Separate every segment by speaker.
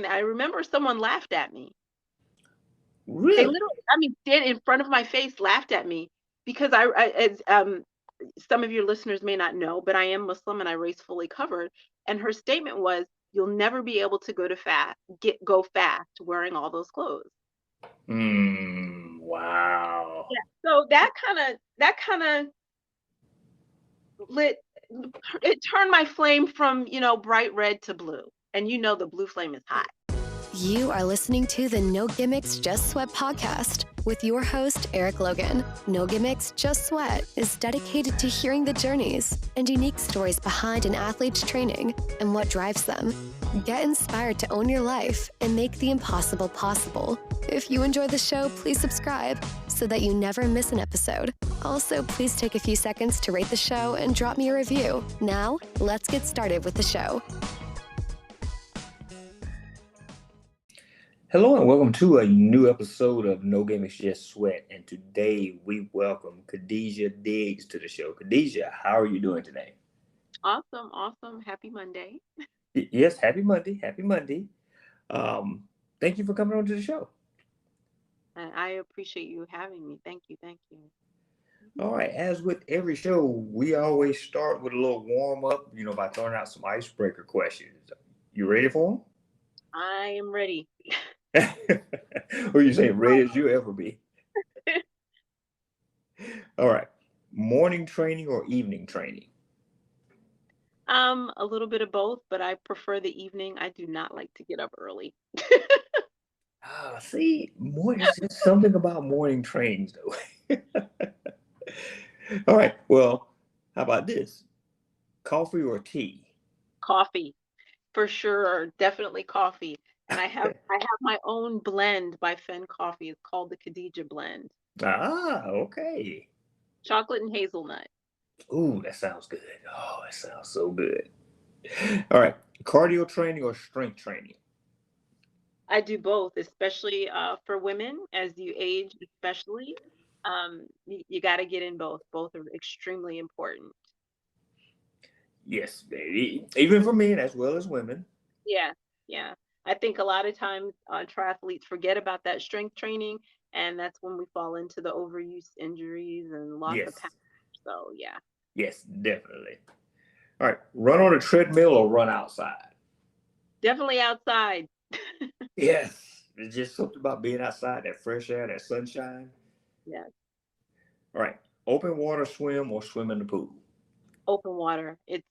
Speaker 1: saying that, I remember someone laughed at me. They
Speaker 2: Really?
Speaker 1: literally, I mean, stand in front of my face, laughed at me because as some of your listeners may not know, but I am Muslim and I race fully covered. And her statement was, "You'll never be able to go fast wearing all those clothes."
Speaker 2: Wow.
Speaker 1: Yeah. So that kind of lit it turned my flame from, bright red to blue. And the blue flame is hot.
Speaker 3: You are listening to the No Gimmicks, Just Sweat podcast with your host, Eric Logan. No Gimmicks, Just Sweat is dedicated to hearing the journeys and unique stories behind an athlete's training and what drives them. Get inspired to own your life and make the impossible possible. If you enjoy the show, please subscribe so that you never miss an episode. Also, please take a few seconds to rate the show and drop me a review. Now, let's get started with the show.
Speaker 2: Hello and welcome to a new episode of No Gimmicks, Just Sweat. And today we welcome Khadijah Diggs to the show. Khadijah, how are you doing today?
Speaker 1: Awesome, awesome. Happy Monday.
Speaker 2: Yes, happy Monday. Happy Monday. Thank you for coming on to the show.
Speaker 1: And I appreciate you having me. Thank you, thank you.
Speaker 2: All right, as with every show, we always start with a little warm up, by throwing out some icebreaker questions. You ready for
Speaker 1: I am ready.
Speaker 2: them? Or you say ready as you ever be? All right. Morning training or evening training?
Speaker 1: A little bit of both, but I prefer the evening. I do not like to get up early.
Speaker 2: See, it's just something about morning trains, though. All right. Well, how about this? Coffee or tea?
Speaker 1: Coffee, for sure, definitely coffee. And I have my own blend by Fen Coffee. It's called the Khadijah blend.
Speaker 2: Okay.
Speaker 1: Chocolate and hazelnut.
Speaker 2: Ooh, that sounds good. Oh, that sounds so good. All right. Cardio training or strength training?
Speaker 1: I do both, especially for women as you age, especially. You got to get in both. Both are extremely important.
Speaker 2: Yes, baby. Even for men as well as women.
Speaker 1: Yeah, yeah. I think a lot of times triathletes forget about that strength training, and that's when we fall into the overuse injuries and loss of power.
Speaker 2: Yes.
Speaker 1: So yeah,
Speaker 2: Yes, definitely. All right. Run on a treadmill or run outside?
Speaker 1: definitely outside.
Speaker 2: Yes. It's just something about being outside, that fresh air, that sunshine.
Speaker 1: Yeah,
Speaker 2: All right. Open water swim or swim in the pool?
Speaker 1: open water. It's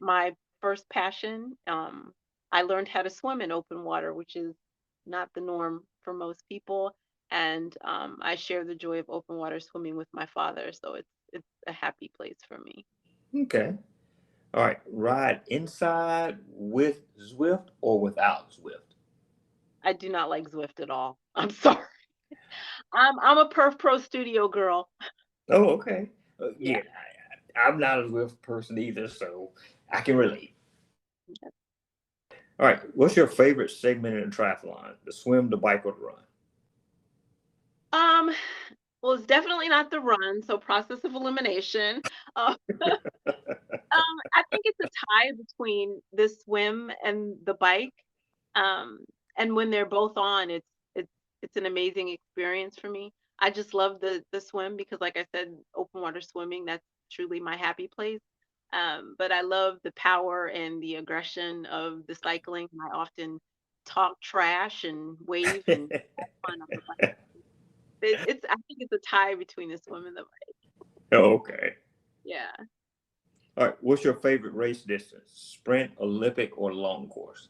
Speaker 1: my first passion. I learned how to swim in open water, which is not the norm for most people, and I share the joy of open water swimming with my father. So it's a happy place for me.
Speaker 2: Okay. All right. Ride inside with Zwift or without Zwift?
Speaker 1: I do not like Zwift at all. I'm sorry. I'm a Perf Pro Studio girl.
Speaker 2: Oh, okay.
Speaker 1: Yeah.
Speaker 2: Yeah, I'm not a Zwift person either, so I can relate. All right. What's your favorite segment in a triathlon? The swim, the bike, or the run?
Speaker 1: Um, well, it's definitely not the run, so process of elimination. I think it's a tie between the swim and the bike. Um, and when they're both on, it's an amazing experience for me. I just love the swim because, like I said, open water swimming, that's truly my happy place. But I love the power and the aggression of the cycling. I often talk trash and wave and have fun on the bike. I think it's a tie between the swim and the bike.
Speaker 2: Okay.
Speaker 1: Yeah.
Speaker 2: All right. What's your favorite race distance? Sprint, Olympic, or long course?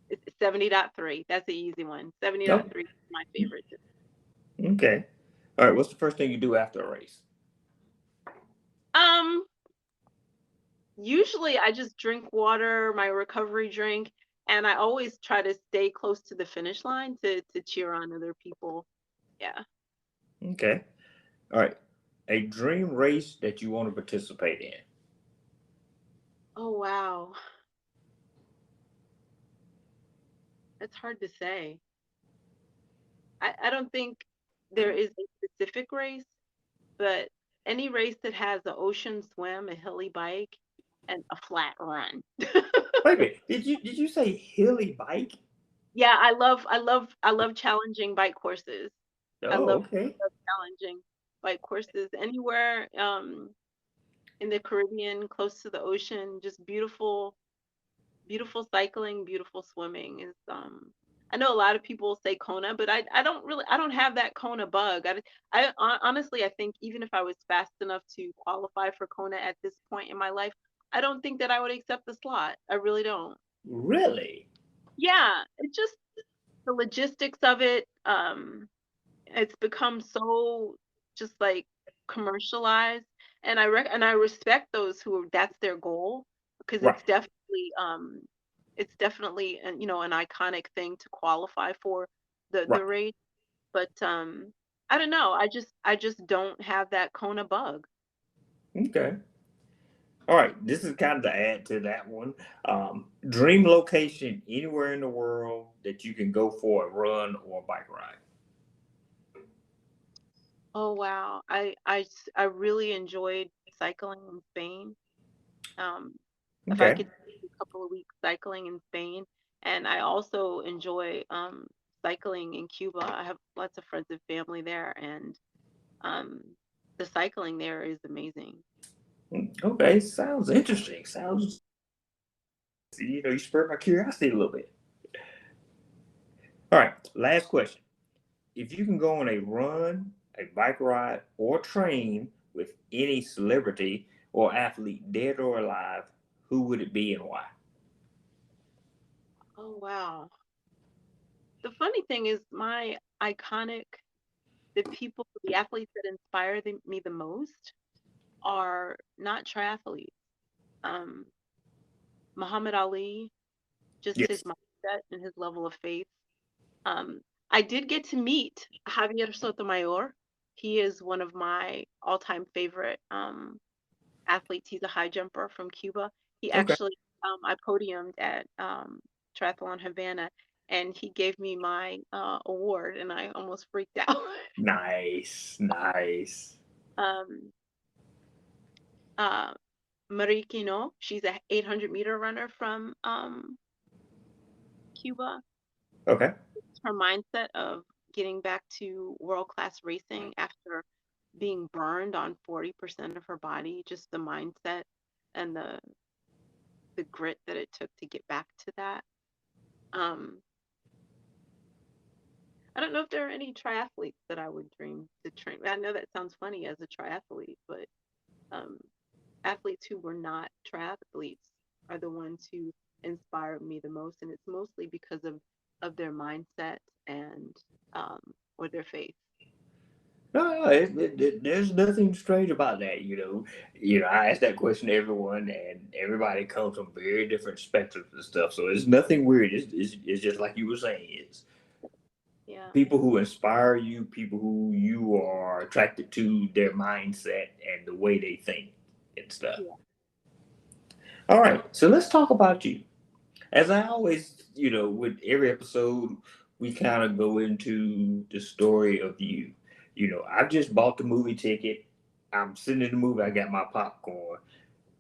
Speaker 1: It's 70.3. That's the easy one.
Speaker 2: No.
Speaker 1: 70.3 is my favorite.
Speaker 2: Okay. All right. What's the first thing you do after a race?
Speaker 1: Um, Usually I just drink water, my recovery drink, and I always try to stay close to the finish line to cheer on other people. Yeah.
Speaker 2: Okay. All right. A dream race that you want to participate in?
Speaker 1: Oh wow. That's hard to say. I don't think there is a specific race, but any race that has an ocean swim, a hilly bike, and a flat run.
Speaker 2: Wait a minute. Did you say hilly bike?
Speaker 1: Yeah, I love challenging bike courses. I
Speaker 2: Oh,
Speaker 1: love,
Speaker 2: okay.
Speaker 1: love challenging bike courses anywhere in the Caribbean, close to the ocean. Just beautiful, beautiful cycling, beautiful swimming is I know a lot of people say Kona, but I don't have that Kona bug. Honestly, I think even if I was fast enough to qualify for Kona at this point in my life, I don't think that I would accept the slot. I really don't.
Speaker 2: Really?
Speaker 1: Yeah, it just the logistics of it. It's become so just like commercialized, and I respect those who that's their goal, because
Speaker 2: Right.
Speaker 1: it's definitely an iconic thing to qualify for the
Speaker 2: Right.
Speaker 1: race. But I don't know, I just don't have that Kona bug.
Speaker 2: Okay. All right. This is kind of to add to that one. Dream location anywhere in the world that you can go for a run or a bike ride.
Speaker 1: Oh wow, I really enjoyed cycling in Spain. um if I
Speaker 2: Okay.
Speaker 1: could take a couple of weeks cycling in Spain. And I also enjoy cycling in Cuba. I have lots of friends and family there, and um, the cycling there is amazing.
Speaker 2: Okay. Sounds interesting. Sounds, you spurred my curiosity a little bit. All right. Last question. If you can go on a run, a bike ride, or train with any celebrity or athlete, dead or alive, who would it be and why?
Speaker 1: Oh wow. The funny thing is, my iconic the athletes that inspire me the most are not triathletes. Um, Muhammad Ali, just his
Speaker 2: Yes.
Speaker 1: mindset and his level of faith. Um, I did get to meet Javier Sotomayor. He is one of my all-time favorite athletes. He's a high jumper from Cuba. He
Speaker 2: Okay.
Speaker 1: actually, I podiumed at Triathlon Havana, and he gave me my award, and I almost freaked out.
Speaker 2: Nice. Nice.
Speaker 1: um, uh, Marie Quino, she's a 800-meter runner from Cuba.
Speaker 2: Okay.
Speaker 1: Her mindset of getting back to world class racing after being burned on 40% of her body, just the mindset and the grit that it took to get back to that. Um, I don't know if there are any triathletes that I would dream to train. I know that sounds funny as a triathlete, but um, athletes who were not triathletes are the ones who inspire me the most, and it's mostly because of their mindset and um, or their faith.
Speaker 2: No, there's nothing strange about that. I ask that question to everyone, and everybody comes from very different spectrums and stuff. So it's nothing weird. It's just like you were saying. It's
Speaker 1: Yeah.
Speaker 2: people who inspire you, people who you are attracted to, their mindset and the way they think and stuff.
Speaker 1: Yeah.
Speaker 2: All right, so let's talk about you. As I always, with every episode, we kind of go into the story of you. I've just bought the movie ticket. I'm sitting in the movie. I got my popcorn.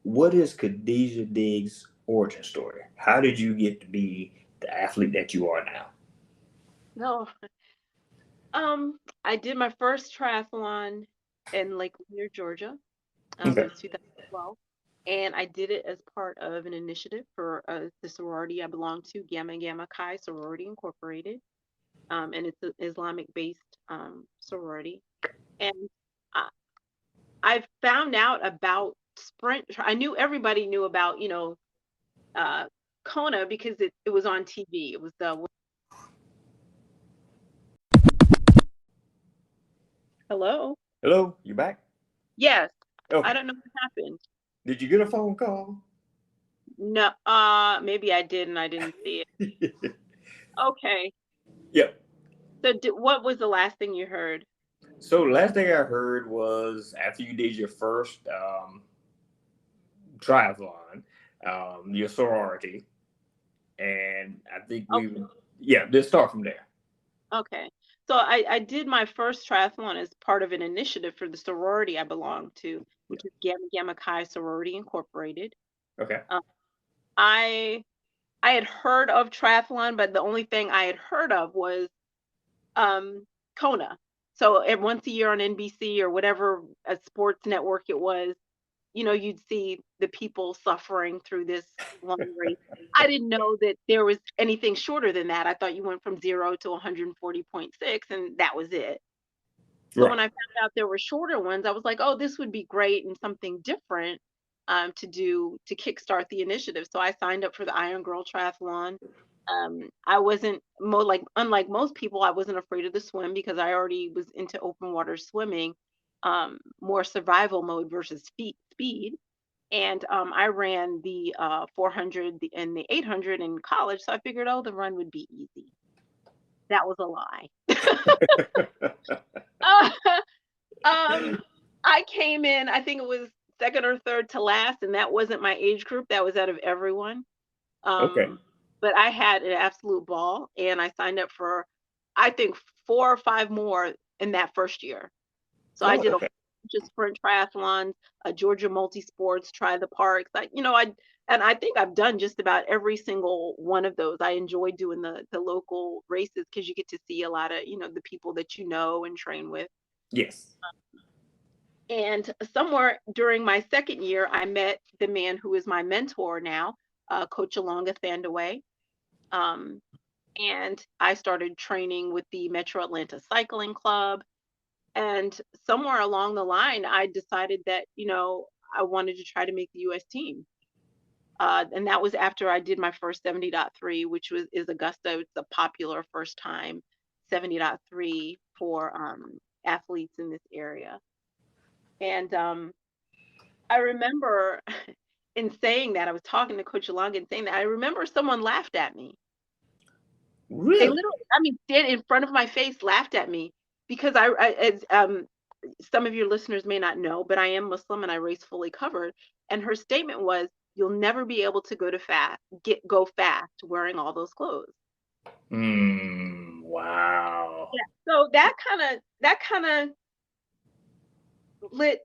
Speaker 2: What is Khadijah Diggs' origin story? How did you get to be the athlete that you are now?
Speaker 1: No. I did my first triathlon in Lake Lanier, Georgia. It
Speaker 2: Okay.
Speaker 1: was 2012, and I did it as part of an initiative for the sorority I belong to, Gamma Gamma Chi Sorority Incorporated, and it's an Islamic-based sorority. And I, I found out about sprint. I knew everybody knew about uh, Kona because it was on TV. It was the hello.
Speaker 2: Hello, you back?
Speaker 1: Yes, I
Speaker 2: Okay.
Speaker 1: don't know what happened.
Speaker 2: Did you get a phone call?
Speaker 1: No, maybe I did and I didn't see it. Okay.
Speaker 2: Yep.
Speaker 1: So what was the last thing you heard?
Speaker 2: So the last thing I heard was after you did your first triathlon, your sorority, and I think
Speaker 1: Okay.
Speaker 2: yeah, let's start from there.
Speaker 1: Okay. So I did my first triathlon as part of an initiative for the sorority I belong to,
Speaker 2: Yeah.
Speaker 1: which is Gamma Gamma Chi Sorority Incorporated.
Speaker 2: Okay.
Speaker 1: Um, I I had heard of triathlon, but the only thing I had heard of was um, Kona. So once a year on NBC or whatever a sports network it was, you'd see the people suffering through this long race. I didn't know that there was anything shorter than that. I thought you went from 0 to 140.6 and that was it. So
Speaker 2: Right.
Speaker 1: when I found out there were shorter ones, I was like, "Oh, this would be great and something different to do to kickstart the initiative." So I signed up for the Iron Girl Triathlon. I wasn't like unlike most people, I wasn't afraid of the swim because I already was into open water swimming, more survival mode versus speed. And I ran the 400 and the 800 in college, so I figured, oh, the run would be easy. That was a lie. I came in, I think it was second or third to last, and that wasn't my age group. That was out of everyone.
Speaker 2: Okay.
Speaker 1: But I had an absolute ball, and I signed up for, I think, 4 or 5 more in that first year. So I
Speaker 2: Oh,
Speaker 1: did a
Speaker 2: okay.
Speaker 1: bunch of sprint triathlons, a Georgia multi-sports, try the parks. And I think I've done just about every single one of those. I enjoy doing the local races because you get to see a lot of, the people that you know and train with.
Speaker 2: Yes.
Speaker 1: And somewhere during my second year, I met the man who is my mentor now, Coach Alonga Thandaway. Um, and I started training with the Metro Atlanta Cycling Club. And somewhere along the line, I decided that, I wanted to try to make the US team. And that was after I did my first 70.3, which is Augusta. It's a popular first time 70.3 for athletes in this area. And I remember in saying that, I was talking to Coach Alonga and saying that, I remember someone laughed at me. They
Speaker 2: Really?
Speaker 1: literally, I mean, did in front of my face, laughed at me because as some of your listeners may not know, but I am Muslim and I race fully covered. And her statement was, "You'll never be able to go fast wearing all those clothes."
Speaker 2: Wow.
Speaker 1: Yeah. So that kind of lit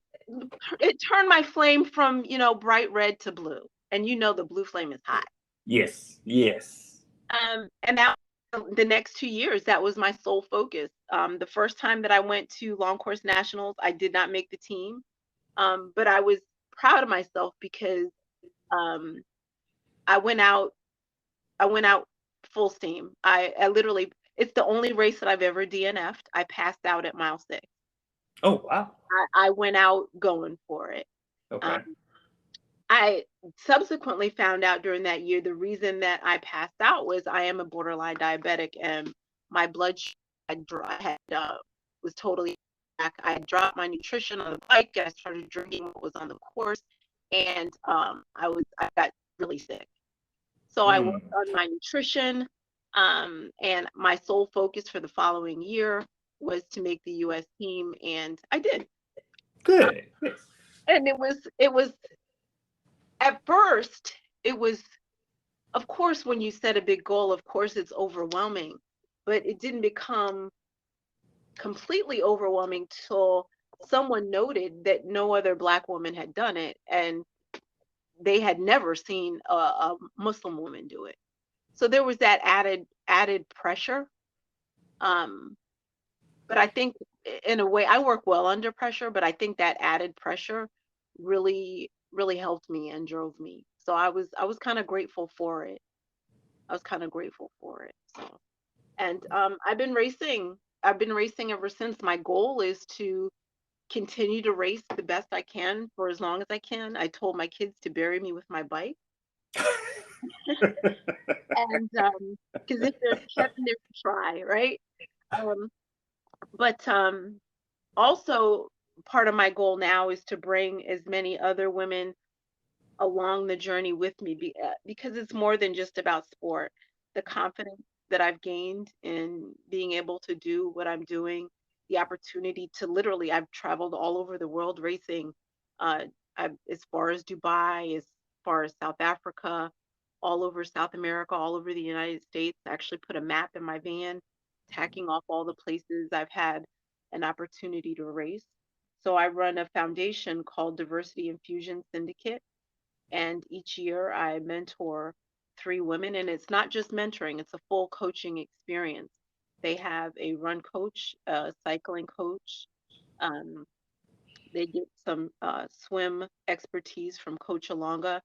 Speaker 1: it turned my flame from bright red to blue, and the blue flame is hot.
Speaker 2: Yes. Yes.
Speaker 1: And that the next 2 years, that was my sole focus. The first time that I went to long course nationals, I did not make the team, but I was proud of myself because um, I went out. I went out full steam. I literally, it's the only race that I've ever DNF'd. I passed out at mile 6.
Speaker 2: Oh, wow.
Speaker 1: I went out going for it. Um,
Speaker 2: Okay.
Speaker 1: I subsequently found out during that year the reason that I passed out was I am a borderline diabetic and my blood sugar was totally back. I had dropped my nutrition on the bike. I started drinking what was on the course, and I got really sick. So I worked
Speaker 2: Mm.
Speaker 1: on my nutrition, and my sole focus for the following year was to make the U.S. team, and I did. Uh,
Speaker 2: Good. Good.
Speaker 1: and it was at first, it was, of course, when you set a big goal, of course, it's overwhelming, but it didn't become completely overwhelming till someone noted that no other Black woman had done it, and they had never seen a Muslim woman do it. So there was that added pressure. Um, but I think in a way, I work well under pressure, but I think that added pressure really helped me and drove me. So I was kind of grateful for it. I was kind of grateful for it. So, and I've been racing. I've been racing ever since. My goal is to continue to race the best I can for as long as I can. I told my kids to bury me with my bike, and because if there's heaven, there's a try, right? Um, but also part of my goal now is to bring as many other women along the journey with me because it's more than just about sport. The confidence that I've gained in being able to do what I'm doing, the opportunity to literally, I've traveled all over the world racing, uh, as far as Dubai, as far as South Africa, all over South America, all over the United States. I actually put a map in my van, tacking off all the places I've had an opportunity to race. So I run a foundation called Diversity Infusion Syndicate, and each year I mentor 3 women, and it's not just mentoring, it's a full coaching experience. They have a run coach, a cycling coach. Um, they get some swim expertise from Coach Alonga.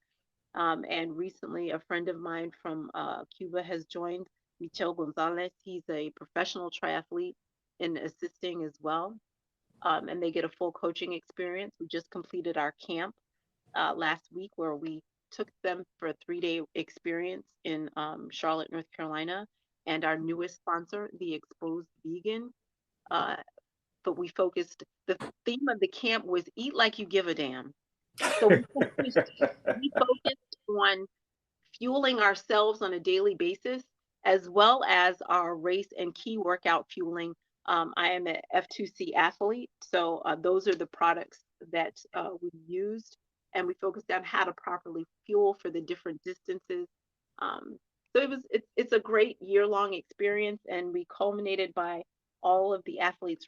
Speaker 1: And recently, a friend of mine from Cuba has joined, Michel Gonzalez. He's a professional triathlete in assisting as well. And they get a full coaching experience. We just completed our camp last week where we took them for a 3-day experience in Charlotte, North Carolina. And our newest sponsor, the Exposed Vegan. Uh, but the theme of the camp was eat like you give a damn. So we focused on fueling ourselves on a daily basis, as well as our race and key workout fueling. I am an F2C athlete, so those are the products that we used, and we focused on how to properly fuel for the different distances. Um, so it's a great year-long experience, and we culminated by all of the athletes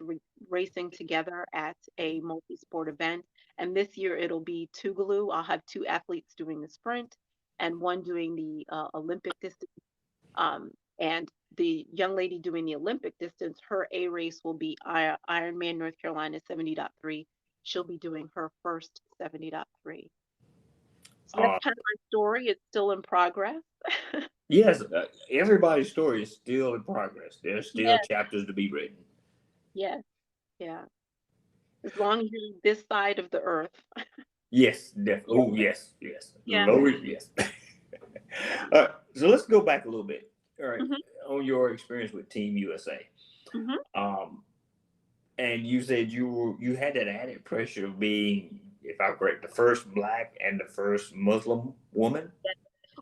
Speaker 1: racing together at a multi-sport event. And this year it'll be Tougaloo. I'll have 2 athletes doing the sprint and 1 doing the Olympic distance. And the young lady doing the Olympic distance, her A race will be Ironman North Carolina 70.3. She'll be doing her first 70.3. So that's kind of my story. It's still in progress.
Speaker 2: Yes, everybody's story is still in progress. There's still
Speaker 1: Yes,
Speaker 2: chapters to be written.
Speaker 1: yes, yeah. As long as you're this side of the earth.
Speaker 2: Yes, definitely.
Speaker 1: Yeah,
Speaker 2: Oh, yes, yes.
Speaker 1: yeah.
Speaker 2: Lord, yes. So let's go back a little bit. All right,
Speaker 1: Hmm.
Speaker 2: on your experience with Team USA.
Speaker 1: Hmm.
Speaker 2: Um, and you said you had that added pressure of being, if I'm correct, the first Black and the first Muslim woman.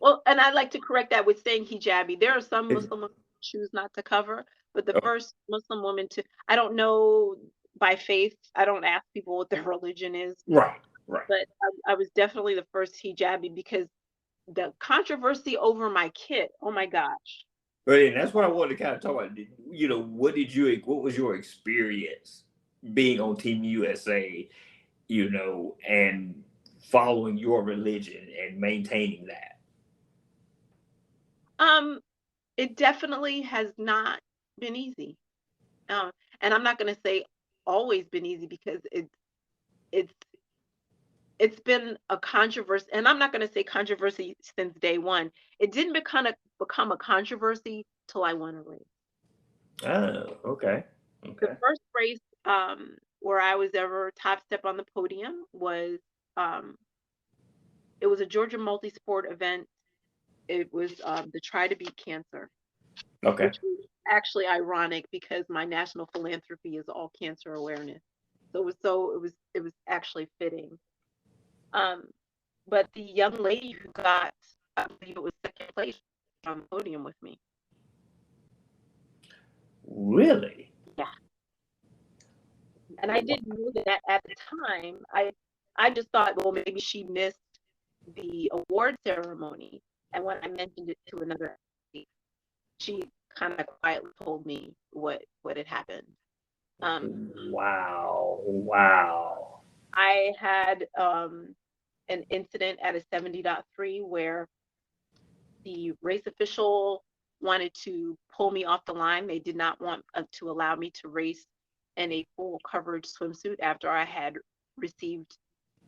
Speaker 1: Well, and I like to correct that with saying hijabi. There are some
Speaker 2: Is-
Speaker 1: Muslim women who choose not to cover, but the
Speaker 2: oh,
Speaker 1: first Muslim woman to, I don't know by faith, I don't ask people what their religion is,
Speaker 2: right, right.
Speaker 1: but I was definitely the first hijabi because the controversy over my kit, oh my gosh.
Speaker 2: But and that's what I wanted to kind of talk about. What was your experience being on Team USA, and following your religion and maintaining that?
Speaker 1: Um, it definitely has not been easy. Um, and I'm not going to say always been easy because it's it's been a controversy, and I'm not going to say controversy since day one. It didn't become a controversy till I won a race.
Speaker 2: Oh, okay.
Speaker 1: The
Speaker 2: Okay.
Speaker 1: first race where I was ever top step on the podium was um, it was a Georgia multi-sport event. It was the Try to Beat Cancer,
Speaker 2: Okay.
Speaker 1: which was actually ironic because my national philanthropy is all cancer awareness. It was actually fitting. Um, but the young lady who got, I believe it was second place on the podium with me.
Speaker 2: Really?
Speaker 1: Yeah. And I didn't know that at the time. I just thought, well, maybe she missed the award ceremony. And when I mentioned it to another athlete, she kind of quietly told me what had happened.
Speaker 2: Wow. Wow.
Speaker 1: I had an incident at a 70.3 where the race official wanted to pull me off the line. They did not want to allow me to race in a full coverage swimsuit after I had received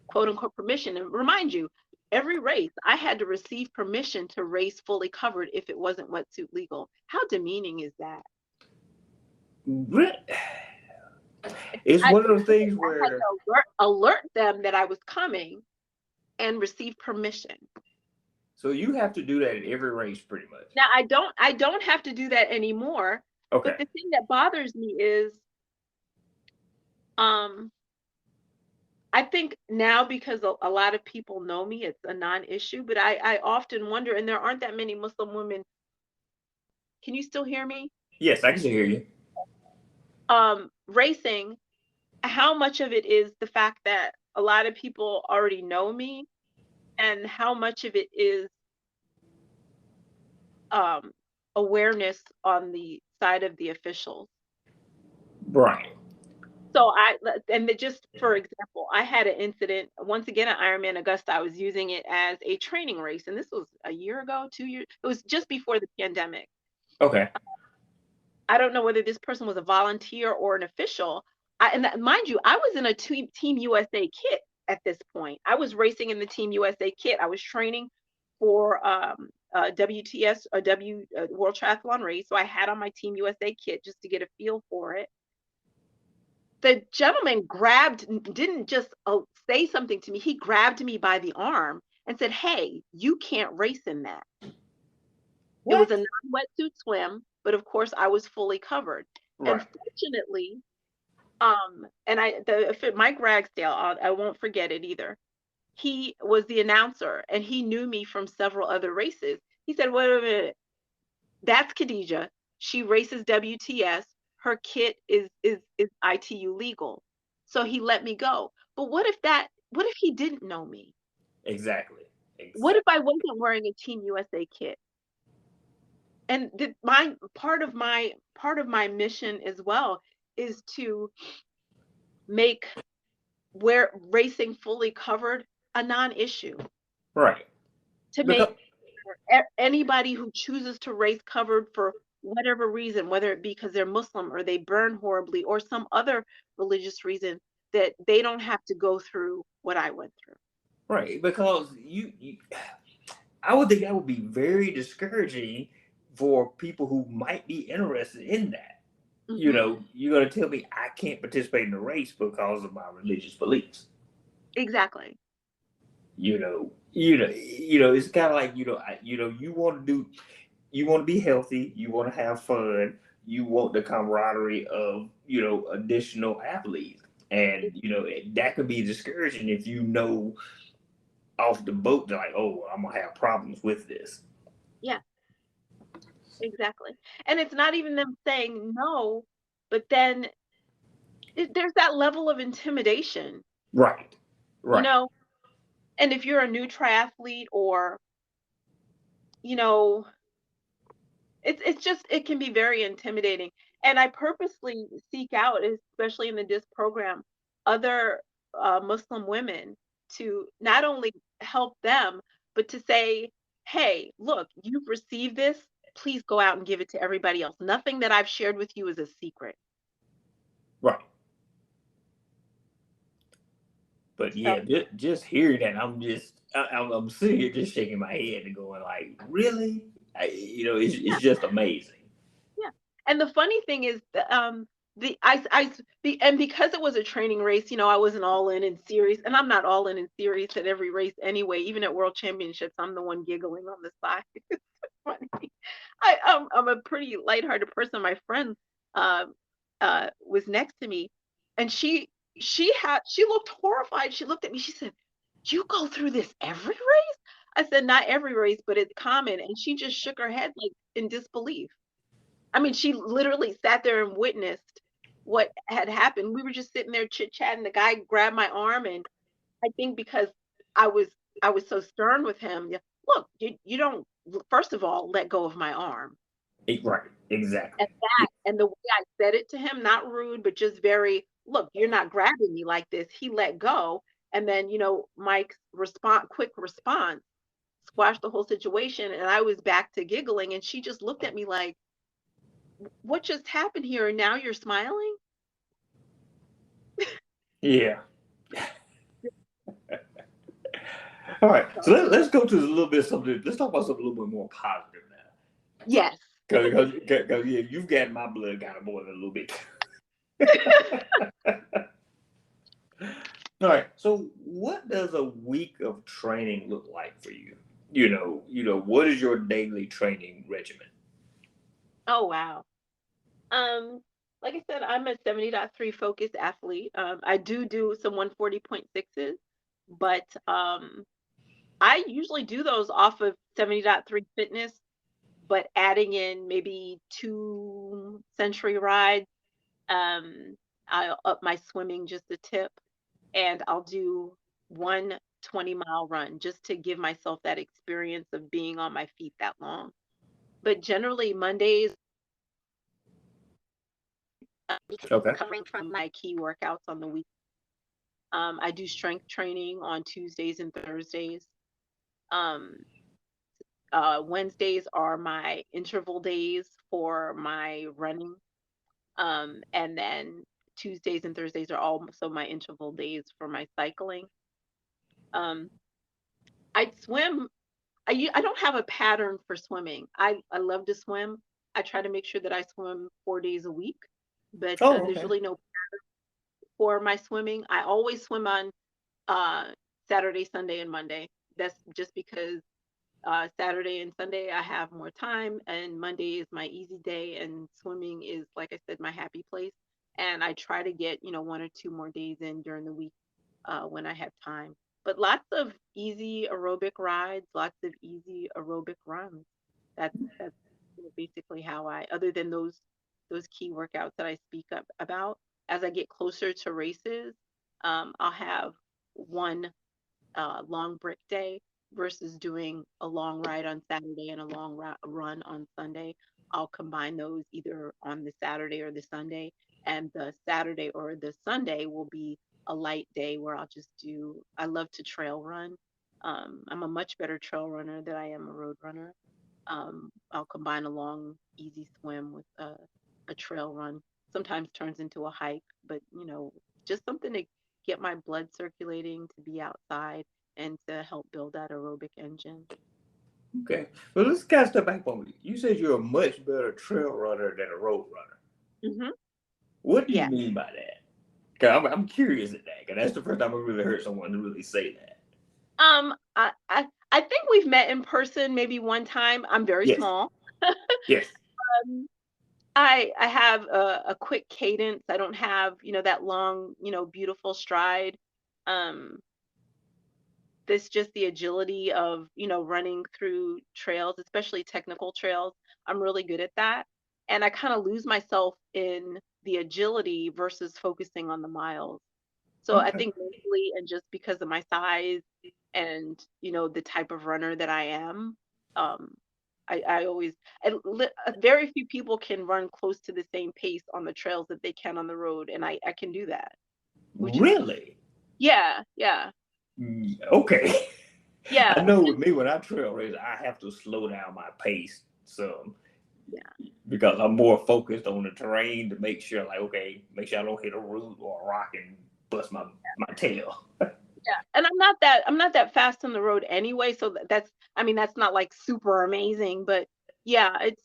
Speaker 1: quote unquote permission. And remind you, every race I had to receive permission to race fully covered if it wasn't wetsuit legal. How demeaning is that?
Speaker 2: It's
Speaker 1: I,
Speaker 2: one of those things
Speaker 1: I had
Speaker 2: where,
Speaker 1: to alert them that I was coming and receive permission.
Speaker 2: so you have to do that in every race pretty much.
Speaker 1: Now I don't have to do that anymore.
Speaker 2: Okay.
Speaker 1: But the thing that bothers me is um I think now because a lot of people know me, it's a non-issue, but I often wonder, and there aren't that many Muslim women. Can you still hear me?
Speaker 2: Yes, I can hear you.
Speaker 1: Racing, how much of it is the fact that a lot of people already know me, and how much of it is um, awareness on the side of the officials?
Speaker 2: Right.
Speaker 1: So just for example, I had an incident once again at Ironman Augusta. I was using it as a training race, and this was a year ago, 2 years. It was just before the pandemic.
Speaker 2: Okay.
Speaker 1: I don't know whether this person was a volunteer or an official. Mind you, I was in a Team USA kit at this point. I was racing in the Team USA kit. I was training for WTS, a World Triathlon race. So I had on my Team USA kit just to get a feel for it. The gentleman didn't just say something to me. He grabbed me by the arm and said, "Hey, you can't race in that." It was
Speaker 2: What?
Speaker 1: a non-wetsuit swim, but of course I was fully covered. And
Speaker 2: Right.
Speaker 1: fortunately, Mike Ragsdale, I won't forget it either. He was the announcer and he knew me from several other races. He said, "Wait a minute, that's Khadijah. She races WTS. Her kit is ITU legal." So he let me go. But what if he didn't know me?
Speaker 2: Exactly.
Speaker 1: What
Speaker 2: Exactly.
Speaker 1: if I wasn't wearing a Team USA kit? And part of my mission as well is to make where racing fully covered a non-issue,
Speaker 2: Right.
Speaker 1: to make
Speaker 2: Because
Speaker 1: anybody who chooses to race covered for whatever reason, whether it be because they're Muslim or they burn horribly or some other religious reason, that they don't have to go through what I went through.
Speaker 2: right. Because I would think that would be very discouraging for people who might be interested in that.
Speaker 1: Hmm.
Speaker 2: You're gonna tell me I can't participate in the race because of my religious beliefs.
Speaker 1: Exactly.
Speaker 2: It's kind of like you want to be healthy, you want to have fun, you want the camaraderie of additional athletes, and that could be discouraging if off the boat they're like, oh, I'm gonna have problems with this.
Speaker 1: Yeah, exactly. And it's not even them saying no, but then there's that level of intimidation,
Speaker 2: Right,
Speaker 1: you
Speaker 2: right,
Speaker 1: know? And if you're a new triathlete or, you know, it can be very intimidating. And I purposely seek out, especially in the DISC program, other Muslim women to not only help them, but to say, "Hey, look, you've received this. Please go out and give it to everybody else. Nothing that I've shared with you is a secret."
Speaker 2: right. But
Speaker 1: So
Speaker 2: yeah, just hearing that, I'm sitting here just shaking my head and going like, really? It's just amazing.
Speaker 1: yeah. And the funny thing is, because it was a training race, I wasn't all in serious, and I'm not all in serious at every race anyway. Even at World Championships, I'm the one giggling on the side. It's funny. I'm a pretty lighthearted person. My friend uh, was next to me, and she looked horrified. She looked at me. She said, "You go through this every race?" I said, "Not every race, but it's common." And she just shook her head like in disbelief. I mean, she literally sat there and witnessed what had happened. We were just sitting there chit-chatting. The guy grabbed my arm, and I think because I was I was so stern with him, yeah, "Look, you don't, first of all, let go of my arm."
Speaker 2: Right, exactly.
Speaker 1: And the way I said it to him, not rude, but just very, "Look, you're not grabbing me like this." He let go, and then, Mike's quick response squashed the whole situation, and I was back to giggling, and she just looked at me like, "What just happened here? And now you're smiling?"
Speaker 2: Yeah. All right. So let's go to a little bit something. Let's talk about something a little bit more positive now.
Speaker 1: Yes.
Speaker 2: Because yeah, you've got my blood kind of boiling a little bit. All right. So what does a week of training look like for you? What is your daily training regimen?
Speaker 1: Oh, wow. Um, like I said, I'm a 70.3 focused athlete. I do some 140.6s, but I usually do those off of 70.3 fitness, but adding in maybe 2 century rides. I'll up my swimming just a tip, and I'll do one 20-mile run just to give myself that experience of being on my feet that long. But generally, Mondays,
Speaker 2: Okay.
Speaker 1: recovering from my key workouts on the week. I do strength training on Tuesdays and Thursdays. Um, Wednesdays are my interval days for my running. And then Tuesdays and Thursdays are also my interval days for my cycling. Um, I swim. I don't have a pattern for swimming. I love to swim. I try to make sure that I swim 4 days a week, but
Speaker 2: Oh,
Speaker 1: there's
Speaker 2: okay.
Speaker 1: really no for my swimming. I always swim on uh, Saturday, Sunday, and Monday. That's just because Saturday and Sunday I have more time, and Monday is my easy day, and swimming is, like I said, my happy place. And I try to get, 1 or 2 more days in during the week when I have time. But lots of easy aerobic rides, lots of easy aerobic runs. That's basically how other than those key workouts that I speak up about. As I get closer to races, I'll have one long brick day versus doing a long ride on Saturday and a long run on Sunday. I'll combine those either on the Saturday or the Sunday, and the Saturday or the Sunday will be a light day where I love to trail run. I'm a much better trail runner than I am a road runner. I'll combine a long, easy swim with a trail run. Sometimes turns into a hike, but just something to get my blood circulating, to be outside, and to help build that aerobic engine.
Speaker 2: Okay. Well, let's kind of step back for me. You said you're a much better trail runner than a road runner.
Speaker 1: Hmm.
Speaker 2: What do you
Speaker 1: Yeah.
Speaker 2: mean by that? 'Cause I'm curious at that. 'Cause that's the first time I really heard someone really say that.
Speaker 1: I think we've met in person maybe one time. I'm very
Speaker 2: Yes.
Speaker 1: small.
Speaker 2: Yes.
Speaker 1: Um, I have a quick cadence. I don't have, that long, beautiful stride. Um, this just the agility of, running through trails, especially technical trails. I'm really good at that. And I kind of lose myself in the agility versus focusing on the miles. So I
Speaker 2: Okay.
Speaker 1: think mentally, and just because of my size and, the type of runner that I am, um, I always, very few people can run close to the same pace on the trails that they can on the road. And I can do that, which is,
Speaker 2: Really?
Speaker 1: yeah, yeah,
Speaker 2: Okay. I
Speaker 1: yeah,
Speaker 2: know with me when I trail race, I have to slow down my pace some
Speaker 1: yeah.
Speaker 2: because I'm more focused on the terrain to make sure, like, okay, make sure I don't hit a root or a rock and bust my tail.
Speaker 1: Yeah, and I'm not that fast on the road anyway, so that's, I mean, that's not like super amazing, but yeah, it's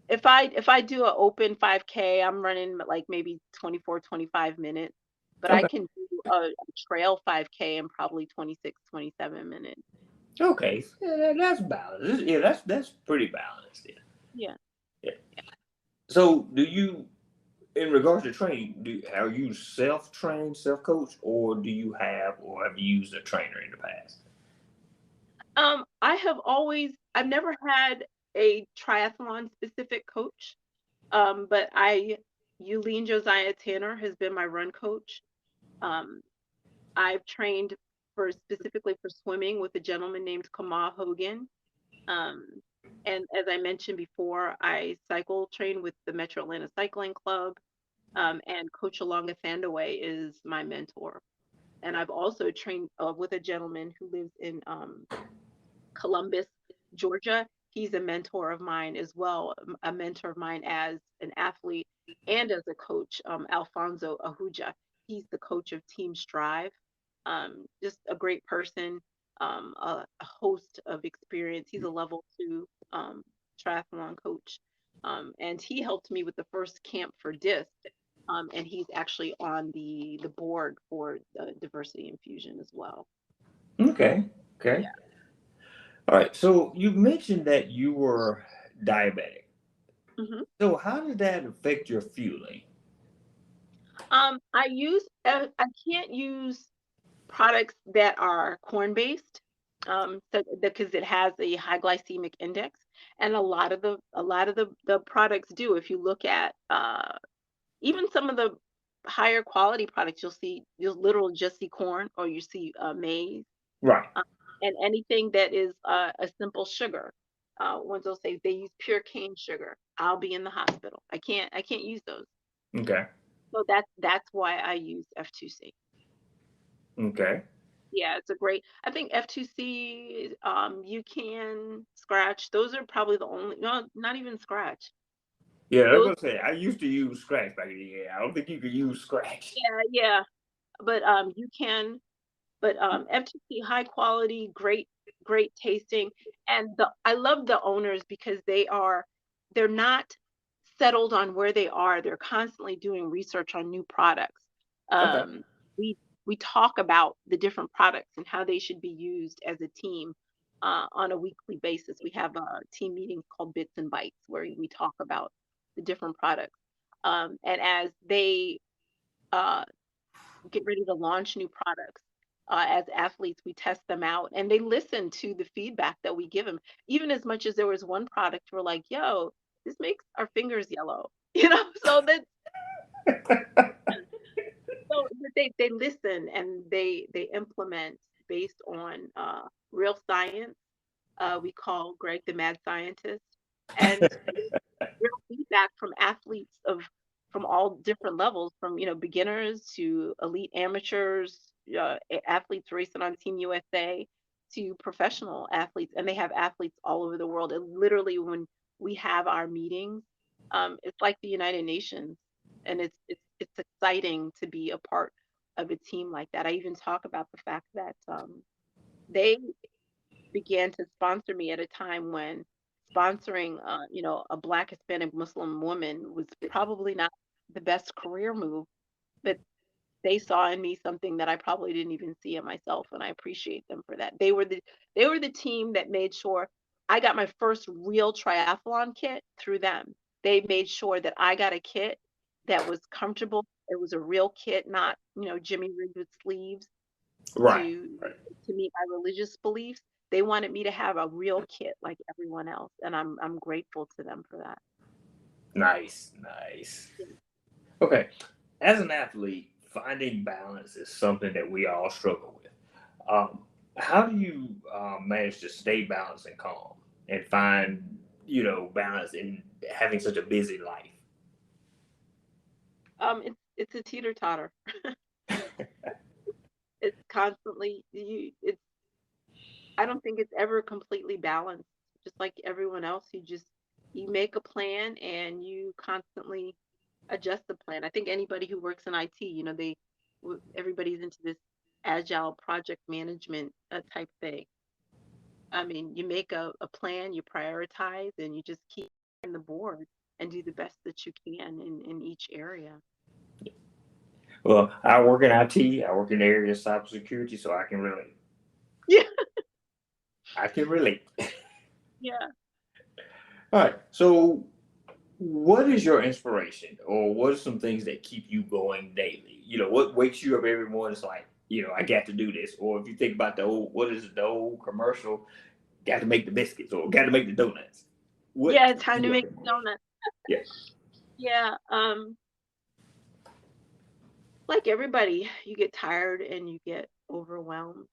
Speaker 1: if I do an open 5K, I'm running like maybe 24, 25 minutes, but I
Speaker 2: Okay.
Speaker 1: can do a trail 5K in probably 26, 27 minutes.
Speaker 2: Okay. Yeah, that's balanced. Yeah, that's pretty balanced. Yeah.
Speaker 1: Yeah.
Speaker 2: Yeah. So, do you, in regards to training, are you self-trained, self-coach, or do you have or have you used a trainer in the past?
Speaker 1: I've never had a triathlon specific coach. But Yulene Josiah Tanner has been my run coach. Um, I've trained specifically for swimming with a gentleman named Kamal Hogan. Um, and as I mentioned before, I cycle train with the Metro Atlanta Cycling Club. And Coach Alonga Thandaway is my mentor. And I've also trained with a gentleman who lives in Columbus, Georgia. He's a mentor of mine as well, a mentor of mine as an athlete and as a coach, Alfonso Ahuja. He's the coach of Team Strive. Just a great person, a host of experience. He's a level 2 triathlon coach. And he helped me with the first camp for DISC. And he's actually on the board for diversity infusion as well.
Speaker 2: Okay. Okay.
Speaker 1: Yeah.
Speaker 2: All right. So you mentioned that you were diabetic.
Speaker 1: Mhm.
Speaker 2: So how did that affect your fueling?
Speaker 1: I can't use products that are corn based, so because it has a high glycemic index, and a lot of the products do. If you look at even some of the higher quality products, you'll literally just see corn, or you see maize,
Speaker 2: Right.
Speaker 1: um, and anything that is a simple sugar. Ones will say they use pure cane sugar. I'll be in the hospital. I can't use those.
Speaker 2: Okay.
Speaker 1: So that's why I use F2C.
Speaker 2: Okay.
Speaker 1: Yeah, it's a great. I think F2C, you can scratch. Those are probably the only. No, not even scratch.
Speaker 2: Yeah, I was
Speaker 1: Those.
Speaker 2: gonna say I used to use Scratch back in the day. I don't think you could use Scratch.
Speaker 1: Yeah, yeah. But you can. But F2C, high quality, great tasting, and I love the owners because they're not settled on where they are. They're constantly doing research on new products.
Speaker 2: Okay.
Speaker 1: We we talk about the different products and how they should be used as a team on a weekly basis. We have a team meeting called Bits and Bites where we talk about the different products. And as they uh, get ready to launch new products. As athletes, we test them out and they listen to the feedback that we give them. Even as much as there was one product, we're like, yo, this makes our fingers yellow, so that they listen and they implement based on real science. We call Greg the mad scientist, and real feedback from athletes from all different levels, from beginners to elite amateurs, athletes racing on Team USA, to professional athletes, and they have athletes all over the world. And literally, when we have our meetings, it's like the United Nations, and it's exciting to be a part of a team like that. I even talk about the fact that they began to sponsor me at a time when sponsoring, a Black Hispanic Muslim woman was probably not the best career move, but they saw in me something that I probably didn't even see in myself, and I appreciate them for that. They were the team that made sure I got my first real triathlon kit through them. They made sure that I got a kit that was comfortable. It was a real kit, not Jimmy rigged with sleeves
Speaker 2: Right.
Speaker 1: to
Speaker 2: Right.
Speaker 1: to meet my religious beliefs. They wanted me to have a real kit like everyone else, and I'm grateful to them for that.
Speaker 2: Nice. Nice. Okay. As an athlete, finding balance is something that we all struggle with. Um, how do you manage to stay balanced and calm and find, balance in having such a busy life?
Speaker 1: It's a teeter totter. It's constantly you. It's I don't think it's ever completely balanced. Just like everyone else, you make a plan and you constantly adjust the plan. I think anybody who works in IT, everybody's into this agile project management type thing. I mean, you make a plan, you prioritize, and you just keep on the board and do the best that you can in each area.
Speaker 2: Well, I work in IT. I work in the area of cybersecurity, so I can relate.
Speaker 1: Yeah,
Speaker 2: I can relate.
Speaker 1: yeah.
Speaker 2: All right. So, what is your inspiration, or what are some things that keep you going daily? What wakes you up every morning? It's like, I got to do this. Or if you think about what is the old commercial? Got to make the biscuits, or got to make the donuts. What
Speaker 1: Yeah,
Speaker 2: keeps
Speaker 1: time to
Speaker 2: you up
Speaker 1: make
Speaker 2: every morning?
Speaker 1: donuts.
Speaker 2: Yeah.
Speaker 1: Yeah, like everybody, you get tired and you get overwhelmed.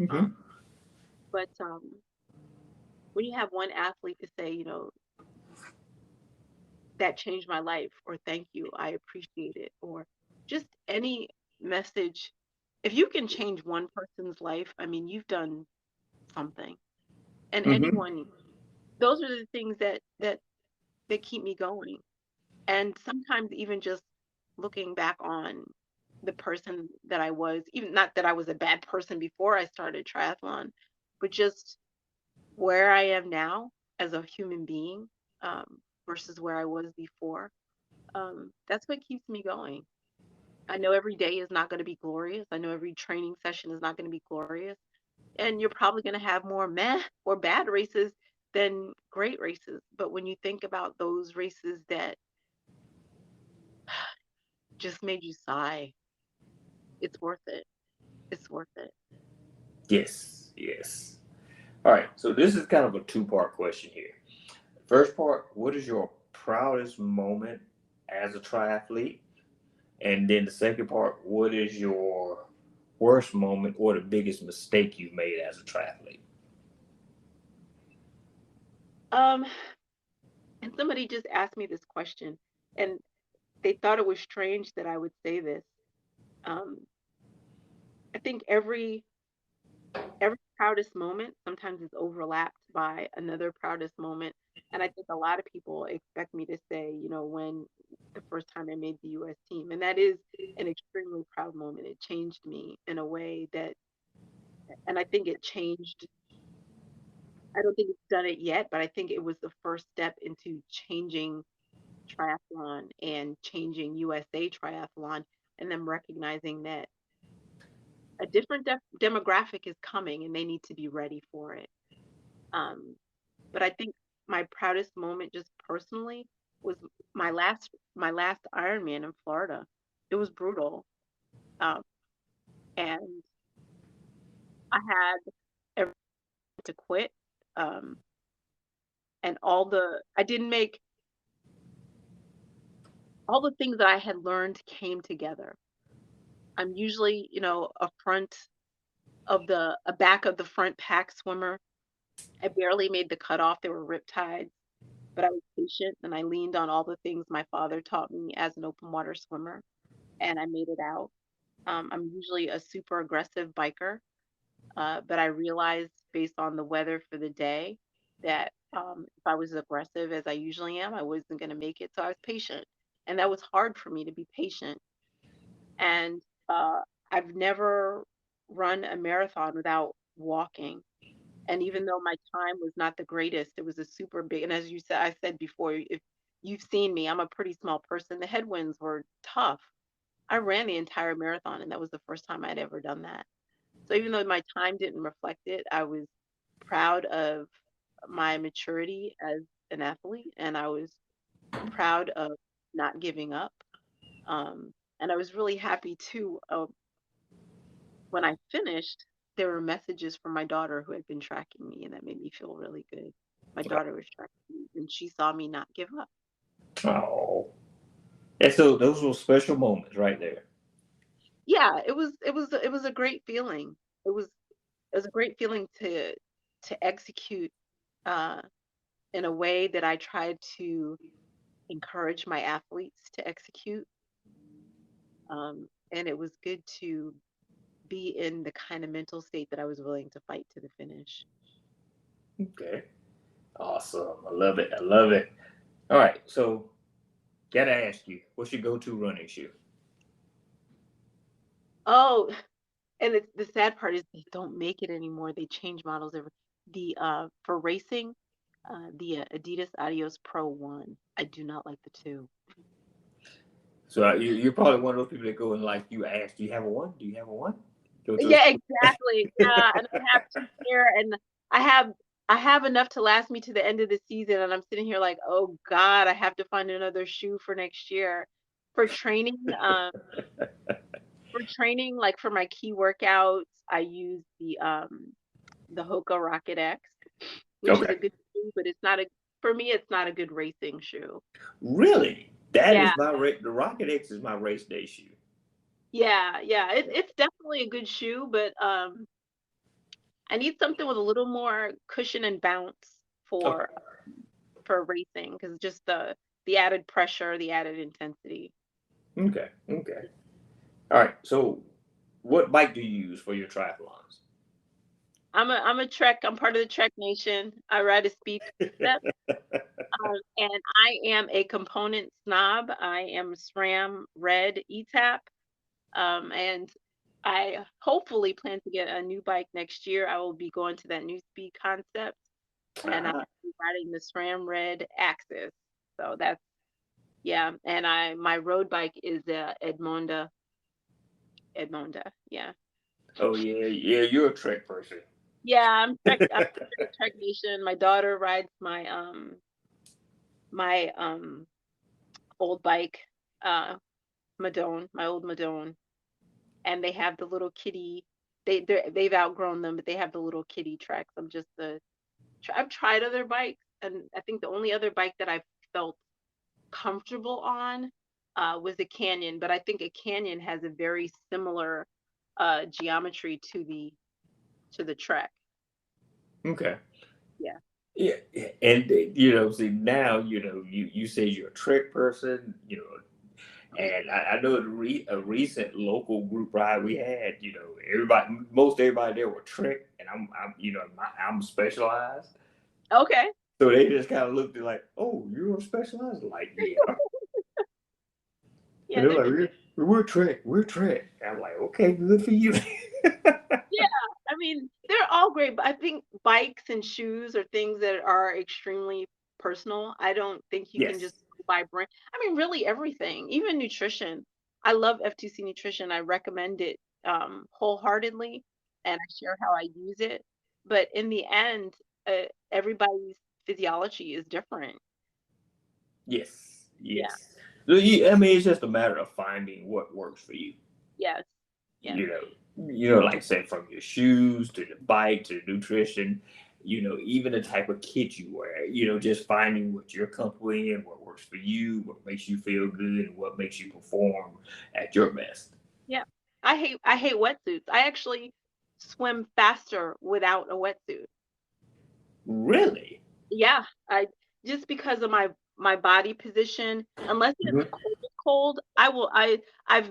Speaker 2: Mm-hmm.
Speaker 1: Um, but when you have one athlete to say, that changed my life, or thank you, I appreciate it, or just any message, if you can change one person's life, I mean, you've done something. And
Speaker 2: Mm-hmm.
Speaker 1: anyone, those are the things that keep me going. And sometimes even just looking back on the person that I was, even not that I was a bad person before I started triathlon, but just where I am now as a human being, versus where I was before. That's what keeps me going. I know every day is not going to be glorious. I know every training session is not going to be glorious. And you're probably going to have more meh or bad races than great races. But when you think about those races that just made you sigh, it's worth it. It's worth it.
Speaker 2: Yes. Yes. All right. So this is kind of a two-part question here. First part: what is your proudest moment as a triathlete? And then the second part: what is your worst moment or the biggest mistake you've made as a triathlete?
Speaker 1: Um, And somebody just asked me this question, and they thought it was strange that I would say this. Um, I think every proudest moment sometimes is overlapped by another proudest moment. And I think a lot of people expect me to say, when the first time I made the US team. And that is an extremely proud moment. It changed me in a way that, and I think it changed, I don't think it's done it yet, but I think it was the first step into changing triathlon and changing USA triathlon, and them recognizing that a different demographic is coming and they need to be ready for it. Um, but I think my proudest moment, just personally, was my last Ironman in Florida. It was brutal, um, and I had everything to quit, um, and I didn't make all the things that I had learned came together. I'm usually, a back of the front pack swimmer. I barely made the cutoff. There were rip tides, but I was patient and I leaned on all the things my father taught me as an open water swimmer, and I made it out. I'm usually a super aggressive biker, but I realized based on the weather for the day that if I was aggressive as I usually am, I wasn't going to make it. So I was patient, and that was hard for me to be patient. And uh, I've never run a marathon without walking. And even though my time was not the greatest, it was a super big. And as I said before, if you've seen me, I'm a pretty small person. The headwinds were tough. I ran the entire marathon, and that was the first time I'd ever done that. So even though my time didn't reflect it, I was proud of my maturity as an athlete, and I was proud of not giving up. And I was really happy too. When I finished, there were messages from my daughter who had been tracking me, and that made me feel really good. My daughter was tracking me, and she saw me not give up.
Speaker 2: Oh, and so those were special moments right there.
Speaker 1: Yeah, it was a great feeling. It was a great feeling to execute uh, in a way that I tried to encourage my athletes to execute. And it was good to be in the kind of mental state that I was willing to fight to the finish.
Speaker 2: Okay, awesome. I love it. I love it. All right, so gotta ask you, what's your go-to running shoe?
Speaker 1: Oh, and the sad part is they don't make it anymore. They change models every the for racing, the Adidas Adios Pro 1. I do not like the 2.
Speaker 2: So you're probably one of those people that go and like you ask, do you have a one? Do you have a one? Go to
Speaker 1: Yeah, exactly. Yeah, and I have 2 pair, and I have I have enough to last me to the end of the season, and I'm sitting here like, "Oh God, I have to find another shoe for next year." For training, like for my key workouts, I use the Hoka Rocket X, which is
Speaker 2: okay.
Speaker 1: a good shoe, but it's not a for me, it's not a good racing shoe.
Speaker 2: Really? That
Speaker 1: Yeah,
Speaker 2: is the Rocket X is my race day shoe.
Speaker 1: yeah, yeah. It's definitely a good shoe, but I need something with a little more cushion and bounce
Speaker 2: Okay.
Speaker 1: for racing, because just the added pressure, the added intensity.
Speaker 2: Okay. Okay. All right. So what bike do you use for your triathlons?
Speaker 1: I'm a Trek. I'm part of the Trek Nation. I ride a speed step, and I am a component snob. I am SRAM Red ETAP, and I hopefully plan to get a new bike next year. I will be going to that new speed concept, and I'll
Speaker 2: Ah,
Speaker 1: be riding the SRAM Red Axis. So that's yeah, and my road bike is Edmonda. Edmonda, yeah.
Speaker 2: oh yeah, yeah. You're a Trek person.
Speaker 1: Yeah, I'm the Trek Nation. My daughter rides my old bike, uh Madone, my old Madone, and they have the little kitty. They've outgrown them, but they have the little kitty tracks. I've tried other bikes, and I think the only other bike that I felt comfortable on was a Canyon, but I think a Canyon has a very similar geometry to the Trek.
Speaker 2: Okay.
Speaker 1: Yeah.
Speaker 2: Yeah, and see now, you say you're a trick person, and I know a recent local group ride we had, most everybody there were trick, and I'm specialized,
Speaker 1: Okay.
Speaker 2: so they just kind of looked at like, oh, you're specialized, like yeah, and
Speaker 1: Yeah,
Speaker 2: they're
Speaker 1: they're
Speaker 2: like,
Speaker 1: just
Speaker 2: we're trick, we're trick. And I'm like, okay, good for you.
Speaker 1: yeah. I mean, they're all great, but I think bikes and shoes are things that are extremely personal. I don't think you can just
Speaker 2: Yes,
Speaker 1: go by brand. I mean, really everything, even nutrition. I love FTC nutrition. I recommend it wholeheartedly, and I share how I use it. But in the end, everybody's physiology is different.
Speaker 2: yes,
Speaker 1: Yeah.
Speaker 2: yes. So I mean, it's just a matter of finding what works for you.
Speaker 1: Yes. Yes.
Speaker 2: you like I said, from your shoes to the bike to the nutrition, even the type of kit you wear, just finding what you're comfortable in, what works for you, what makes you feel good, and what makes you perform at your best.
Speaker 1: Yeah. I hate wetsuits. I actually swim faster without a wetsuit.
Speaker 2: Really?
Speaker 1: Yeah, I just because of my body position, unless it's
Speaker 2: Mhm.
Speaker 1: cold, cold, I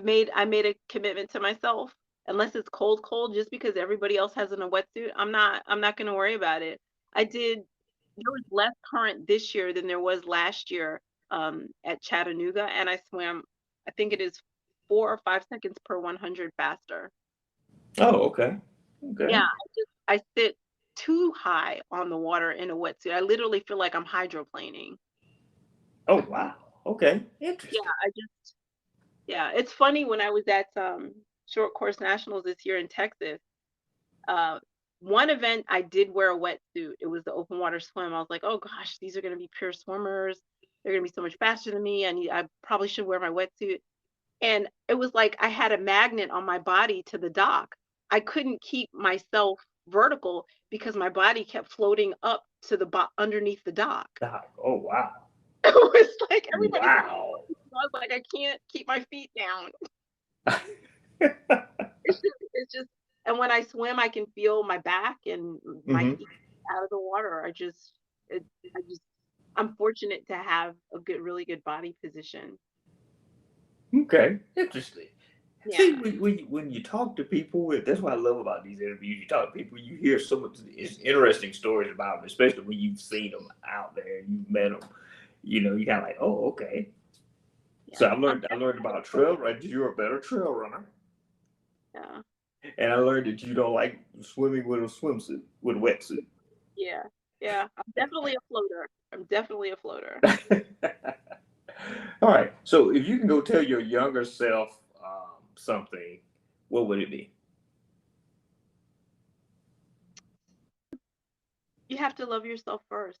Speaker 1: made a commitment to myself. Unless it's cold, cold, just because everybody else has in a wetsuit, I'm not gonna worry about it. There was less current this year than there was last year at Chattanooga, and I swam, I think it is 4 or 5 seconds per 100 faster.
Speaker 2: Oh, okay.
Speaker 1: Yeah,
Speaker 2: Okay.
Speaker 1: I sit too high on the water in a wetsuit. I literally feel like I'm hydroplaning.
Speaker 2: Oh, wow. Okay.
Speaker 1: Yeah,
Speaker 2: Interesting.
Speaker 1: yeah, it's funny when I was at short course nationals this year in Texas. Uh, one event I did wear a wetsuit. It was the open water swim. I was like, oh gosh, these are going to be pure swimmers. They're going to be so much faster than me. I probably should wear my wetsuit. And it was like I had a magnet on my body to the dock. I couldn't keep myself vertical because my body kept floating up to the underneath the dock.
Speaker 2: Doc. Oh, wow.
Speaker 1: It was like everybody thought
Speaker 2: Wow.
Speaker 1: I was like, I can't keep my feet down. It's just, and when I swim, I can feel my back and my
Speaker 2: hmm
Speaker 1: feet out of the water. It, I just, I'm fortunate to have a really good body position.
Speaker 2: Okay. Interesting. See,
Speaker 1: Yeah.
Speaker 2: when you talk to people, that's what I love about these interviews. You talk to people, you hear so much interesting stories about them, especially when you've seen them out there and you've met them. You kind of like, oh, okay. So
Speaker 1: Yeah.
Speaker 2: I learned about trail running. You're a better trail runner,
Speaker 1: Yeah.
Speaker 2: and I learned that you don't like swimming with a swimsuit, with a wetsuit.
Speaker 1: Yeah. Yeah. I'm definitely a floater. I'm definitely a floater.
Speaker 2: All right. So if you can go tell your younger self something, what would it be?
Speaker 1: You have to love yourself first,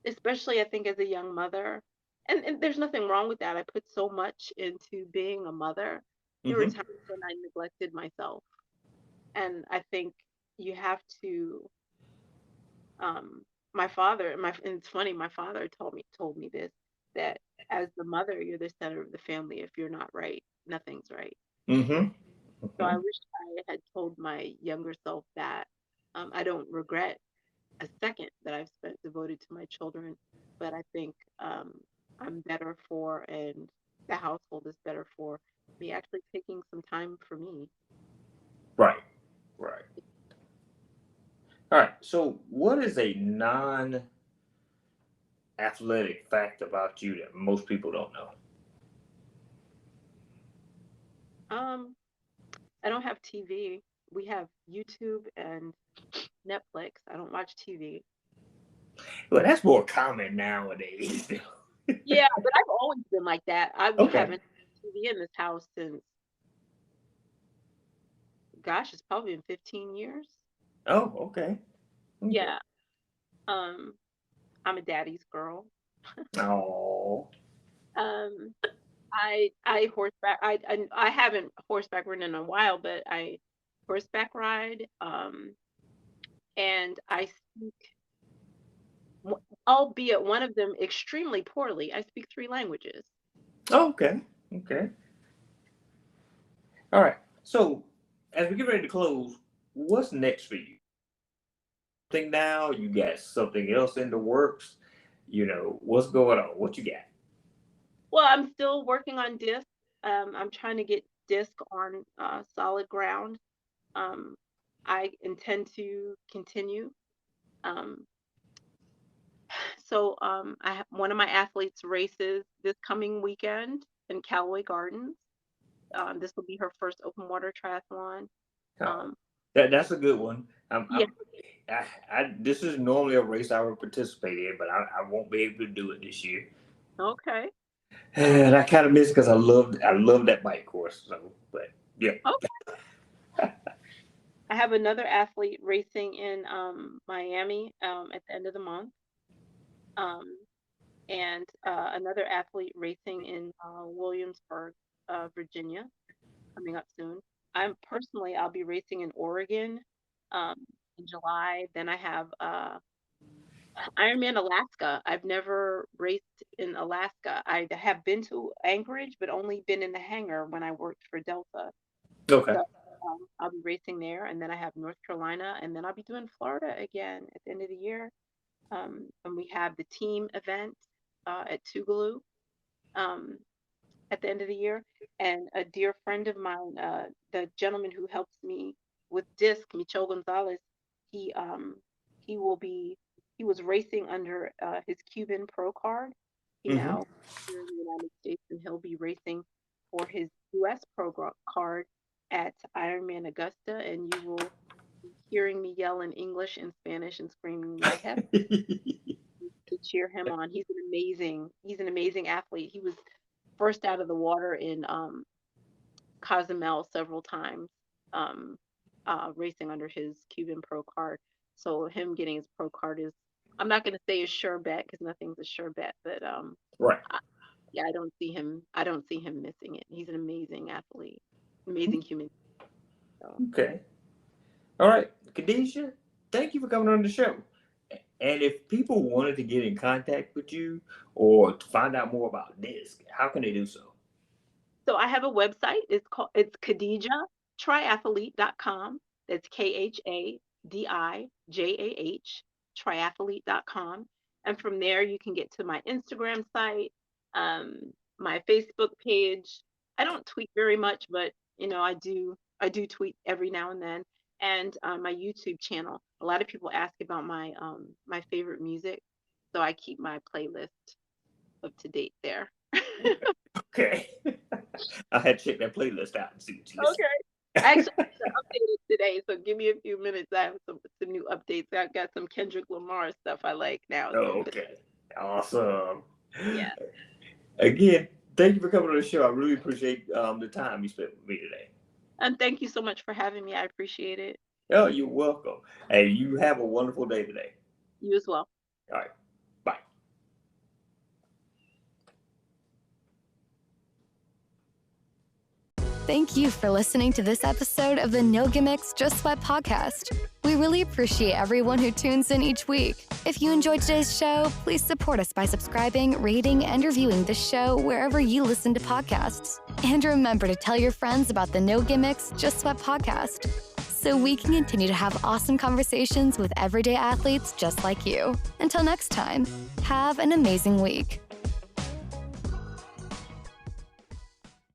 Speaker 1: especially I think as a young mother. And there's nothing wrong with that. I put so much into being a mother. There were
Speaker 2: hmm
Speaker 1: times when I neglected myself. And I think you have to my father, and it's funny, my father told me this, that as the mother, you're the center of the family. If you're not right, nothing's right.
Speaker 2: hmm
Speaker 1: So I
Speaker 2: hmm
Speaker 1: wish I had told my younger self that. I don't regret a second that I've spent devoted to my children, but I think I'm better for, and the household is better for me actually taking some time for me.
Speaker 2: Right. Right. All right. So, what is a non-athletic fact about you that most people don't know?
Speaker 1: Um, I don't have TV. We have YouTube and Netflix. I don't watch TV.
Speaker 2: Well, that's more common nowadays.
Speaker 1: Yeah, but I've always been like that. We
Speaker 2: Okay.
Speaker 1: haven't had TV in this house since, gosh, it's probably been 15 years.
Speaker 2: Oh, okay. Okay.
Speaker 1: Yeah. Um, I'm a daddy's girl.
Speaker 2: Oh.
Speaker 1: Um, I horseback. I haven't horseback ridden in a while, but I horseback ride. And I speak, albeit one of them extremely poorly. I speak 3 languages.
Speaker 2: Okay. Okay. All right. So, as we get ready to close, what's next for you? something now? You got something else in the works? What's going on? What you got?
Speaker 1: Well, I'm still working on disc. I'm trying to get disc on solid ground. Um, I intend to continue. Um, I have one of my athletes races this coming weekend in Callaway Gardens. This will be her first open water triathlon.
Speaker 2: Oh,
Speaker 1: Um,
Speaker 2: that's a good one.
Speaker 1: yeah,
Speaker 2: This is normally a race I would participate in, but I won't be able to do it this year.
Speaker 1: okay.
Speaker 2: And I kind of miss because I love that bike course. So, but yeah.
Speaker 1: Okay. I have another athlete racing in Miami at the end of the month, um, and another athlete racing in Williamsburg, Virginia, coming up soon. I'll be racing in Oregon um, in July. Then I have Ironman Alaska. I've never raced in Alaska. I have been to Anchorage, but only been in the hangar when I worked for Delta.
Speaker 2: Okay.
Speaker 1: So I'll be racing there, and then I have North Carolina, and then I'll be doing Florida again at the end of the year. And we have the team event at Tougaloo um, at the end of the year. And a dear friend of mine, the gentleman who helps me with disc, Micho Gonzalez, he um, he will be he was racing under his Cuban pro card. He
Speaker 2: Mm-hmm.
Speaker 1: now here in the United States, and he'll be racing for his U.S. card at Ironman Augusta, and you will be hearing me yell in English and Spanish and screaming my head to cheer him on. He's an amazing athlete. He was first out of the water in Cozumel several times, um, racing under his Cuban pro card. So him getting his pro card is, I'm not going to say a sure bet because nothing's a sure bet, but
Speaker 2: Right.
Speaker 1: yeah, I don't see him missing it. He's an amazing athlete, amazing human. So.
Speaker 2: Okay. All right, Khadijah, thank you for coming on the show. And if people wanted to get in contact with you or to find out more about this, how can they do so?
Speaker 1: So I have a website. It's KhadijahTriathlete.com. That's KhadijAh triathlete.com. And from there you can get to my Instagram site, my Facebook page. I don't tweet very much, but I do tweet every now and then. And my YouTube channel. A lot of people ask about my favorite music, so I keep my playlist up to date there.
Speaker 2: Okay. I had to check that playlist out and see what you listen.
Speaker 1: Okay. Actually, I updated today, so give me a few minutes. I have some new updates. I've got some Kendrick Lamar stuff I like now.
Speaker 2: Oh, okay. Awesome.
Speaker 1: Yeah.
Speaker 2: Again, thank you for coming on the show. I really appreciate the time you spent with me today.
Speaker 1: And thank you so much for having me. I appreciate it.
Speaker 2: Oh, you're welcome. Hey, you have a wonderful day today.
Speaker 1: You as well.
Speaker 2: All right. Bye.
Speaker 3: Thank you for listening to this episode of the No Gimmicks, Just Sweat podcast. We really appreciate everyone who tunes in each week. If you enjoyed today's show, please support us by subscribing, rating, and reviewing the show wherever you listen to podcasts. And remember to tell your friends about the No Gimmicks, Just Sweat podcast, so we can continue to have awesome conversations with everyday athletes just like you. Until next time, have an amazing week.